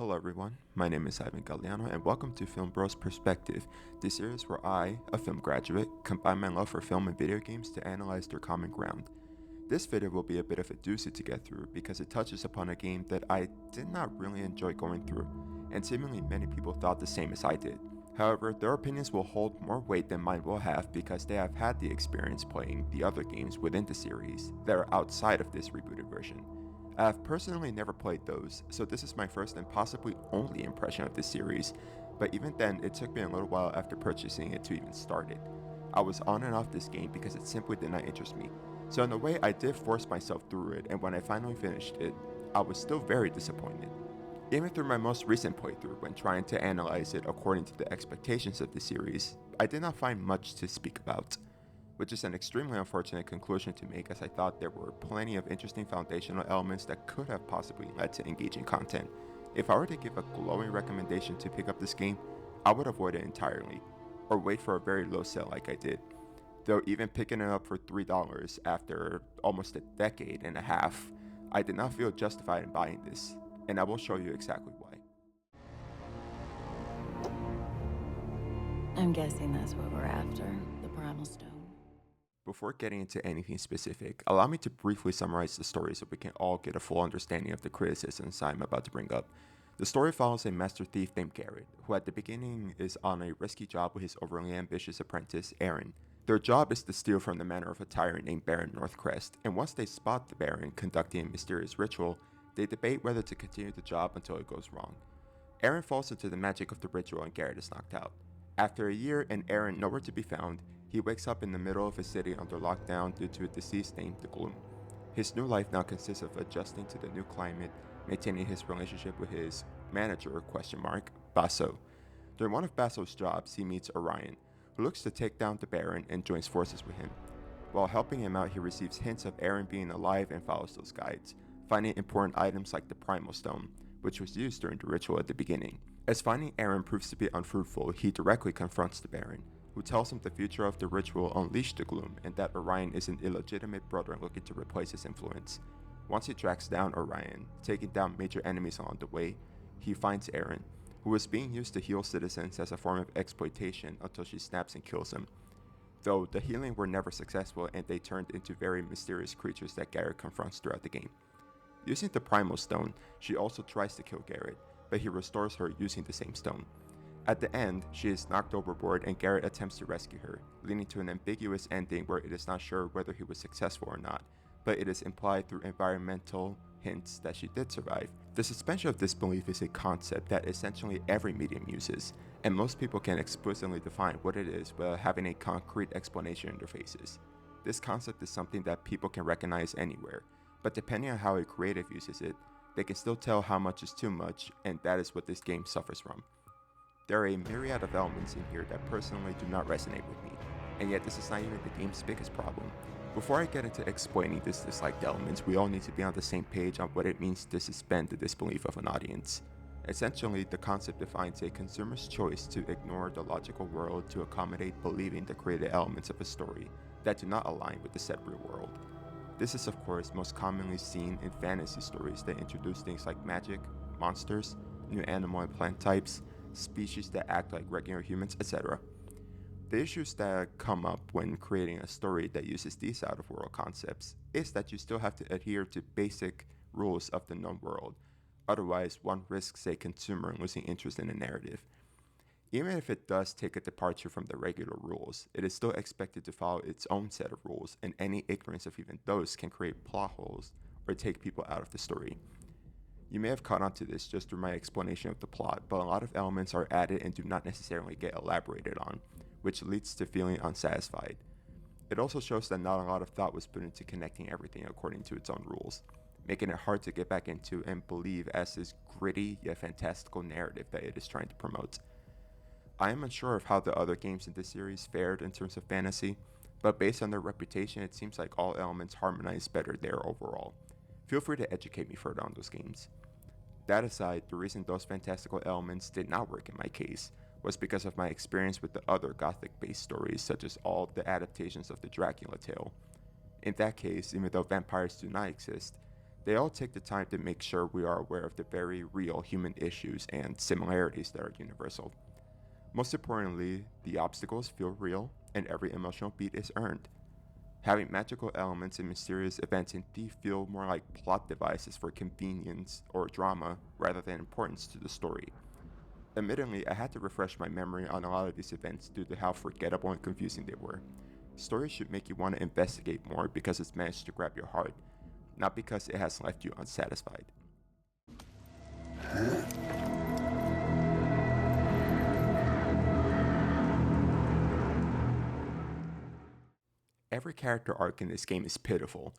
Hello everyone, my name is Galeano and welcome to Film Bros Perspective, the series where I, a film graduate, combine my love for film and video games to analyze their common ground. This video will be a bit of a doozy to get through because it touches upon a game that I did not really enjoy going through, and seemingly many people thought the same as I did. However, their opinions will hold more weight than mine will have because they have had the experience playing the other games within the series that are outside of this rebooted version. I have personally never played those, so this is my first and possibly only impression of this series, but even then it took me a little while after purchasing it to even start it. I was on and off this game because it simply did not interest me, so in a way I did force myself through it, and when I finally finished it, I was still very disappointed. Even through my most recent playthrough, when trying to analyze it according to the expectations of the series, I did not find much to speak about, which is an extremely unfortunate conclusion to make as I thought there were plenty of interesting foundational elements that could have possibly led to engaging content. If I were to give a glowing recommendation to pick up this game, I would avoid it entirely, or wait for a very low sale like I did. Though even picking it up for $3 after almost a decade and a half, I did not feel justified in buying this, and I will show you exactly why. I'm guessing that's what we're after, the Primal Stone. Before getting into anything specific, allow me to briefly summarize the story so we can all get a full understanding of the criticisms I'm about to bring up. The story follows a master thief named Garrett, who at the beginning is on a risky job with his overly ambitious apprentice, Aaron. Their job is to steal from the manor of a tyrant named Baron Northcrest, and once they spot the Baron conducting a mysterious ritual, they debate whether to continue the job until it goes wrong. Aaron falls into the magic of the ritual and Garrett is knocked out. After a year and Aaron nowhere to be found, he wakes up in the middle of a city under lockdown due to a disease named the Gloom. His new life now consists of adjusting to the new climate, maintaining his relationship with his manager, Basso. During one of Basso's jobs, he meets Orion, who looks to take down the Baron and joins forces with him. While helping him out, he receives hints of Aaron being alive and follows those guides, finding important items like the Primal Stone, which was used during the ritual at the beginning. As finding Aaron proves to be unfruitful, he directly confronts the Baron, who tells him the future of the ritual unleashed the Gloom and that Orion is an illegitimate brother looking to replace his influence. Once he tracks down Orion, taking down major enemies along the way, he finds Aaron, who was being used to heal citizens as a form of exploitation until she snaps and kills him. Though the healing were never successful and they turned into very mysterious creatures that Garrett confronts throughout the game. Using the Primal Stone, she also tries to kill Garrett, but he restores her using the same stone. At the end, she is knocked overboard and Garrett attempts to rescue her, leading to an ambiguous ending where it is not sure whether he was successful or not, but it is implied through environmental hints that she did survive. The suspension of disbelief is a concept that essentially every medium uses, and most people can explicitly define what it is without having a concrete explanation in their faces. This concept is something that people can recognize anywhere, but depending on how a creative uses it, they can still tell how much is too much, and that is what this game suffers from. There are a myriad of elements in here that personally do not resonate with me, and yet this is not even the game's biggest problem. Before I get into explaining these disliked elements, we all need to be on the same page on what it means to suspend the disbelief of an audience. Essentially, the concept defines a consumer's choice to ignore the logical world to accommodate believing the created elements of a story that do not align with the said real world. This is of course most commonly seen in fantasy stories that introduce things like magic, monsters, new animal and plant types, species that act like regular humans, etc. The issues that come up when creating a story that uses these out-of-world concepts is that you still have to adhere to basic rules of the known world, otherwise one risks a consumer losing interest in the narrative. Even if it does take a departure from the regular rules, it is still expected to follow its own set of rules, and any ignorance of even those can create plot holes or take people out of the story. You may have caught on to this just through my explanation of the plot, but a lot of elements are added and do not necessarily get elaborated on, which leads to feeling unsatisfied. It also shows that not a lot of thought was put into connecting everything according to its own rules, making it hard to get back into and believe as this gritty yet fantastical narrative that it is trying to promote. I am unsure of how the other games in this series fared in terms of fantasy, but based on their reputation, it seems like all elements harmonize better there overall. Feel free to educate me further on those games. That aside, the reason those fantastical elements did not work in my case was because of my experience with the other Gothic-based stories, such as all the adaptations of the Dracula tale. In that case, even though vampires do not exist, They all take the time to make sure we are aware of the very real human issues and similarities that are universal. Most importantly, the obstacles feel real and every emotional beat is earned. Having magical elements and mysterious events in Thief feel more like plot devices for convenience or drama rather than importance to the story. Admittedly, I had to refresh my memory on a lot of these events due to how forgettable and confusing they were. Stories should make you want to investigate more because it's managed to grab your heart, not because it has left you unsatisfied. Every character arc in this game is pitiful.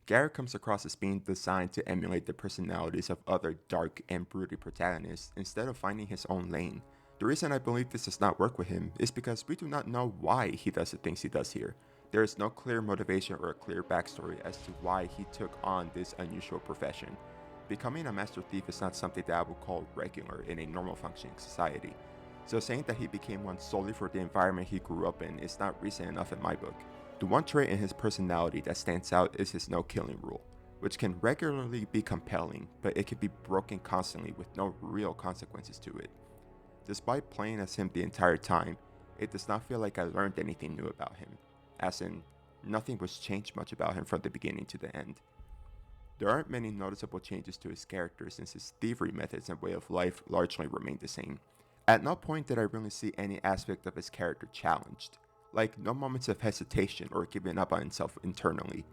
Garrett comes across as being designed to emulate the personalities of other dark and broody protagonists instead of finding his own lane. The reason I believe this does not work with him is because we do not know why he does the things he does here. There is no clear motivation or a clear backstory as to why he took on this unusual profession. Becoming a master thief is not something that I would call regular in a normal functioning society, so saying that he became one solely for the environment he grew up in is not recent enough in my book. The one trait in his personality that stands out is his no killing rule, which can regularly be compelling, but it can be broken constantly with no real consequences to it. Despite playing as him the entire time, it does not feel like I learned anything new about him, as in, nothing was changed much about him from the beginning to the end. There aren't many noticeable changes to his character since his thievery methods and way of life largely remain the same. At no point did I really see any aspect of his character challenged, like no moments of hesitation or giving up on himself internally.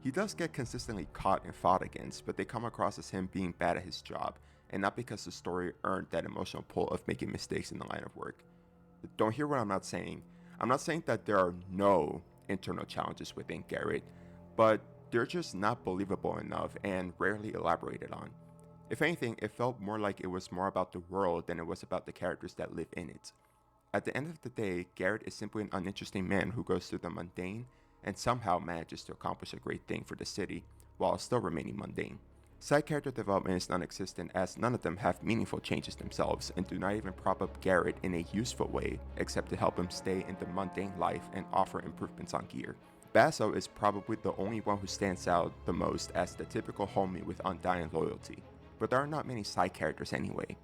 He does get consistently caught and fought against, but they come across as him being bad at his job, and not because the story earned that emotional pull of making mistakes in the line of work. Don't hear what I'm not saying. I'm not saying that there are no internal challenges within Garrett, but they're just not believable enough and rarely elaborated on. If anything, it felt more like it was more about the world than it was about the characters that live in it. At the end of the day, Garrett is simply an uninteresting man who goes through the mundane and somehow manages to accomplish a great thing for the city while still remaining mundane. Side character development is non-existent as none of them have meaningful changes themselves and do not even prop up Garrett in a useful way except to help him stay in the mundane life and offer improvements on gear. Basso is probably the only one who stands out the most as the typical homie with undying loyalty, but there are not many side characters anyway.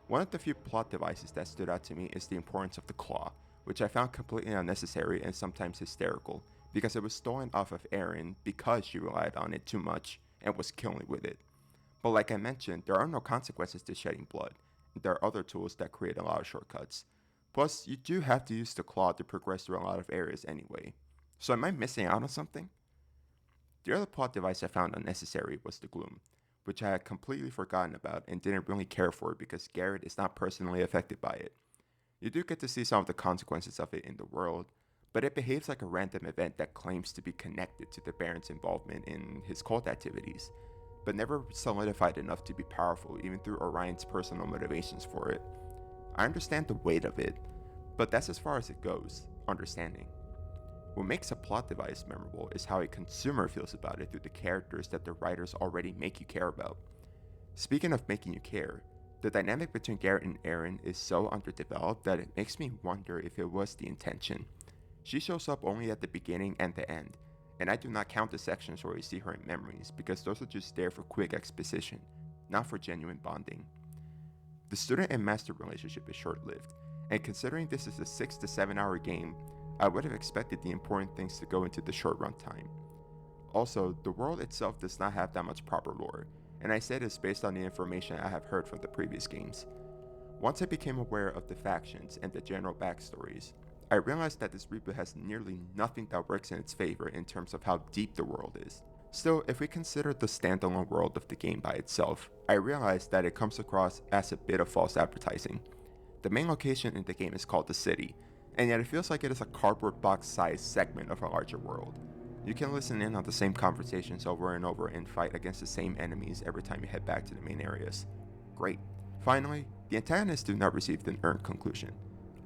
One of the few plot devices that stood out to me is the importance of the claw, which I found completely unnecessary and sometimes hysterical, because it was stolen off of Erin because she relied on it too much and was killing with it. But like I mentioned, there are no consequences to shedding blood, and there are other tools that create a lot of shortcuts. Plus, you do have to use the claw to progress through a lot of areas anyway. So am I missing out on something? The other plot device I found unnecessary was the gloom, which I had completely forgotten about and didn't really care for because Garrett is not personally affected by it. You do get to see some of the consequences of it in the world, but it behaves like a random event that claims to be connected to the Baron's involvement in his cult activities, but never solidified enough to be powerful even through Orion's personal motivations for it. I understand the weight of it, but that's as far as it goes, understanding. What makes a plot device memorable is how a consumer feels about it through the characters that the writers already make you care about. Speaking of making you care, the dynamic between Garrett and Erin is so underdeveloped that it makes me wonder if it was the intention. She shows up only at the beginning and the end, and I do not count the sections where we see her in memories because those are just there for quick exposition, not for genuine bonding. The student and master relationship is short lived, and considering this is a 6 to 7 hour game, I would have expected the important things to go into the short runtime. Also, the world itself does not have that much proper lore, and I say this based on the information I have heard from the previous games. Once I became aware of the factions and the general backstories, I realized that this reboot has nearly nothing that works in its favor in terms of how deep the world is. Still, if we consider the standalone world of the game by itself, I realize that it comes across as a bit of false advertising. The main location in the game is called the city, and yet it feels like it is a cardboard box sized segment of a larger world. You can listen in on the same conversations over and over and fight against the same enemies every time you head back to the main areas. Great. Finally, the antagonists do not receive an earned conclusion.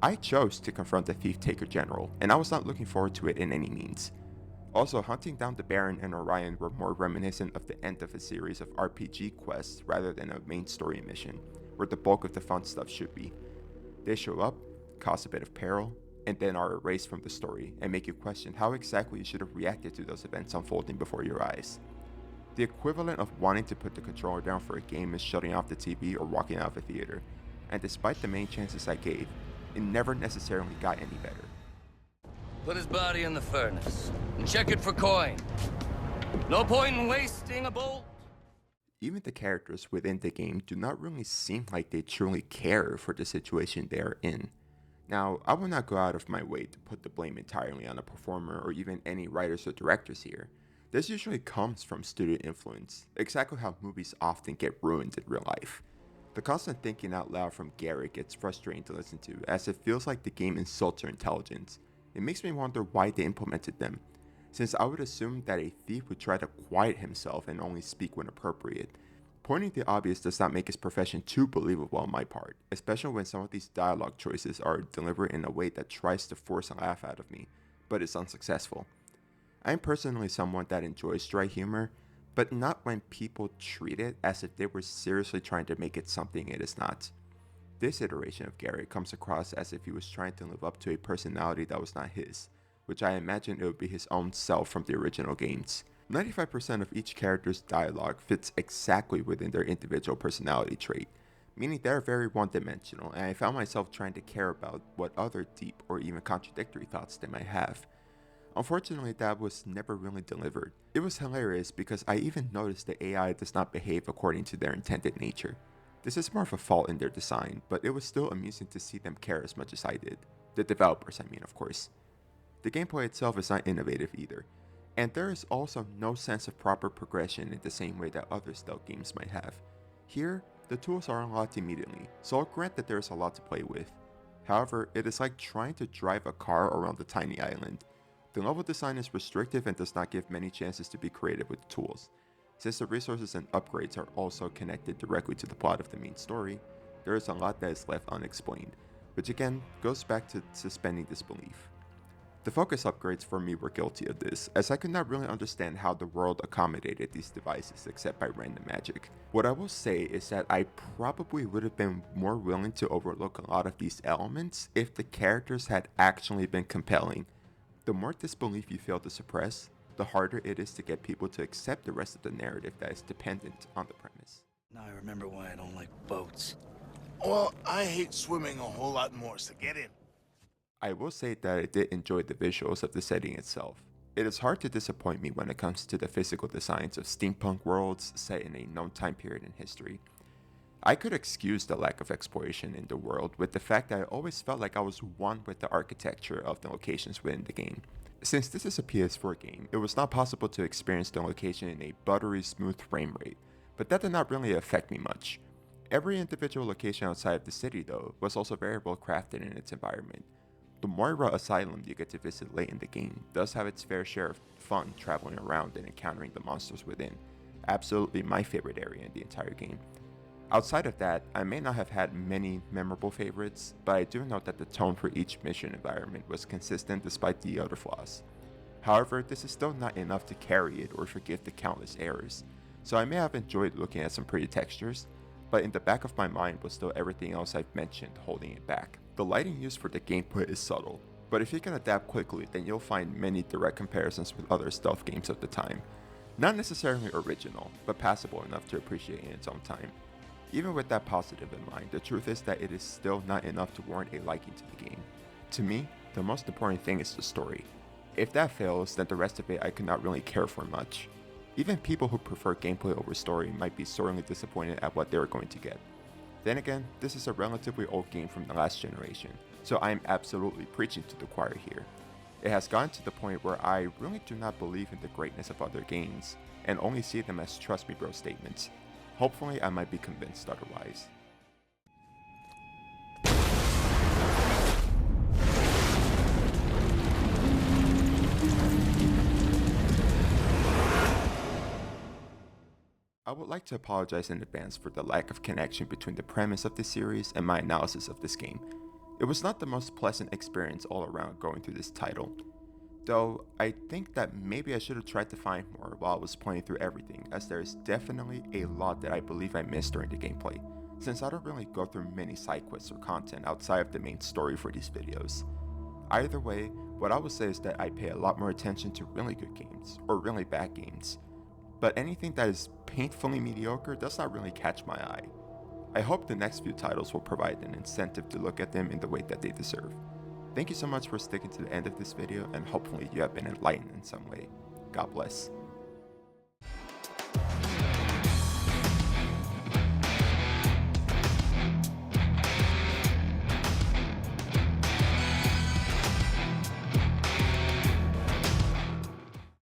I chose to confront the Thief Taker General, and I was not looking forward to it in any means. Also, hunting down the Baron and Orion were more reminiscent of the end of a series of RPG quests rather than a main story mission, where the bulk of the fun stuff should be. They show up, cause a bit of peril, and then are erased from the story and make you question how exactly you should have reacted to those events unfolding before your eyes. The equivalent of wanting to put the controller down for a game is shutting off the TV or walking out of a theater, and despite the main chances I gave, it never necessarily got any better. Put his body in the furnace and check it for coin. No point in wasting a bolt. Even the characters within the game do not really seem like they truly care for the situation they are in. Now, I will not go out of my way to put the blame entirely on the performer or even any writers or directors here. This usually comes from studio influence, exactly how movies often get ruined in real life. The constant thinking out loud from Garrett gets frustrating to listen to, as it feels like the game insults her intelligence. It makes me wonder why they implemented them, since I would assume that a thief would try to quiet himself and only speak when appropriate. Pointing the obvious does not make his profession too believable on my part, especially when some of these dialogue choices are delivered in a way that tries to force a laugh out of me, but is unsuccessful. I am personally someone that enjoys dry humor, but not when people treat it as if they were seriously trying to make it something it is not. This iteration of Gary comes across as if he was trying to live up to a personality that was not his, which I imagine it would be his own self from the original games. 95% of each character's dialogue fits exactly within their individual personality trait, meaning they're very one-dimensional, and I found myself trying to care about what other deep or even contradictory thoughts they might have. Unfortunately, that was never really delivered. It was hilarious because I even noticed the AI does not behave according to their intended nature. This is more of a fault in their design, but it was still amusing to see them care as much as I did. The developers, I mean, of course. The gameplay itself is not innovative either, and there is also no sense of proper progression in the same way that other stealth games might have. Here, the tools are unlocked immediately, so I'll grant that there is a lot to play with. However, it is like trying to drive a car around a tiny island. The level design is restrictive and does not give many chances to be creative with the tools. Since the resources and upgrades are also connected directly to the plot of the main story, there is a lot that is left unexplained, which again goes back to suspending disbelief. The focus upgrades for me were guilty of this, as I could not really understand how the world accommodated these devices except by random magic. What I will say is that I probably would have been more willing to overlook a lot of these elements if the characters had actually been compelling. The more disbelief you fail to suppress, the harder it is to get people to accept the rest of the narrative that is dependent on the premise. Now I remember why I don't like boats. Well, I hate swimming a whole lot more, so get in. I will say that I did enjoy the visuals of the setting itself. It is hard to disappoint me when it comes to the physical designs of steampunk worlds set in a known time period in history. I could excuse the lack of exploration in the world with the fact that I always felt like I was one with the architecture of the locations within the game. Since this is a PS4 game, it was not possible to experience the location in a buttery smooth frame rate, but that did not really affect me much. Every individual location outside of the city, though, was also very well crafted in its environment. The Moira Asylum you get to visit late in the game does have its fair share of fun traveling around and encountering the monsters within. Absolutely my favorite area in the entire game. Outside of that, I may not have had many memorable favorites, but I do note that the tone for each mission environment was consistent despite the other flaws. However, this is still not enough to carry it or forgive the countless errors, so I may have enjoyed looking at some pretty textures, but in the back of my mind was still everything else I've mentioned holding it back. The lighting used for the gameplay is subtle, but if you can adapt quickly, then you'll find many direct comparisons with other stealth games of the time. Not necessarily original, but passable enough to appreciate in its own time. Even with that positive in mind, the truth is that it is still not enough to warrant a liking to the game. To me, the most important thing is the story. If that fails, then the rest of it I could not really care for much. Even people who prefer gameplay over story might be sorely disappointed at what they are going to get. Then again, this is a relatively old game from the last generation, so I am absolutely preaching to the choir here. It has gotten to the point where I really do not believe in the greatness of other games, and only see them as trust me bro statements. Hopefully I might be convinced otherwise. I would like to apologize in advance for the lack of connection between the premise of this series and my analysis of this game. It was not the most pleasant experience all around going through this title. Though, I think that maybe I should have tried to find more while I was playing through everything, as there is definitely a lot that I believe I missed during the gameplay, since I don't really go through many side quests or content outside of the main story for these videos. Either way, what I would say is that I pay a lot more attention to really good games, or really bad games. but anything that is painfully mediocre does not really catch my eye. I hope the next few titles will provide an incentive to look at them in the way that they deserve. Thank you so much for sticking to the end of this video, and hopefully you have been enlightened in some way. God bless.